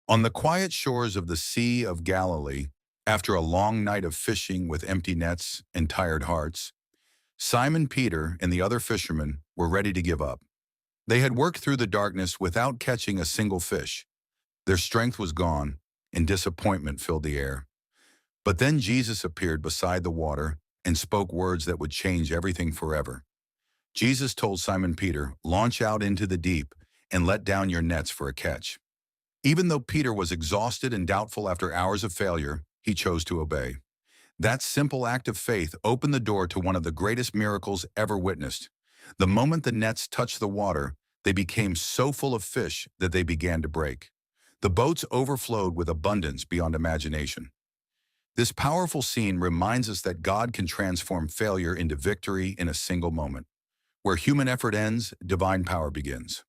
On the quiet shores of the Sea of Galilee, after a long night of fishing with empty nets and tired hearts, Simon Peter and the other fishermen were ready to give up. They had worked through the darkness without catching a single fish. Their strength was gone, and disappointment filled the air. But then Jesus appeared beside the water and spoke words that would change everything forever. Jesus told Simon Peter, "Launch out into the deep and let down your nets for a catch." Even though Peter was exhausted and doubtful after hours of failure, he chose to obey. That simple act of faith opened the door to one of the greatest miracles ever witnessed. The moment the nets touched the water, they became so full of fish that they began to break. The boats overflowed with abundance beyond imagination. This powerful scene reminds us that God can transform failure into victory in a single moment. Where human effort ends, divine power begins.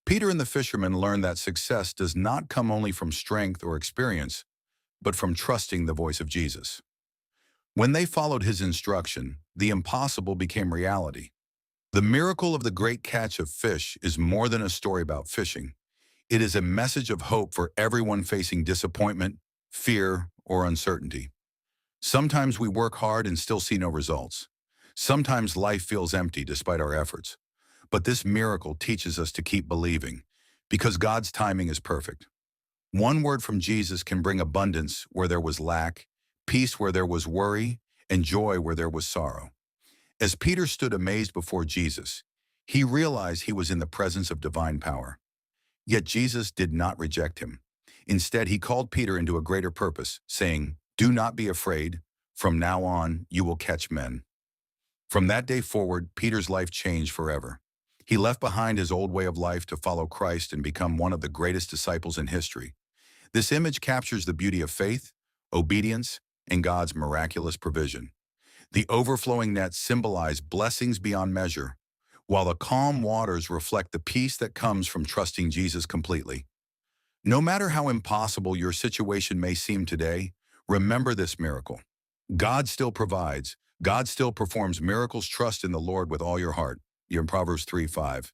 Peter and the fishermen learned that success does not come only from strength or experience, but from trusting the voice of Jesus. When they followed his instruction, the impossible became reality. The miracle of the great catch of fish is more than a story about fishing. It is a message of hope for everyone facing disappointment, fear, or uncertainty. Sometimes we work hard and still see no results. Sometimes life feels empty despite our efforts. But this miracle teaches us to keep believing, because God's timing is perfect. One word from Jesus can bring abundance where there was lack, peace where there was worry, and joy where there was sorrow. As Peter stood amazed before Jesus, he realized he was in the presence of divine power. Yet Jesus did not reject him. Instead, he called Peter into a greater purpose, saying, "Do not be afraid. From now on, you will catch men." From that day forward, Peter's life changed forever. He left behind his old way of life to follow Christ and become one of the greatest disciples in history. This image captures the beauty of faith, obedience, and God's miraculous provision. The overflowing nets symbolize blessings beyond measure, while the calm waters reflect the peace that comes from trusting Jesus completely. No matter how impossible your situation may seem today, remember this miracle. God still provides. God still performs miracles. Trust in the Lord with all your heart. You're in Proverbs 3:5.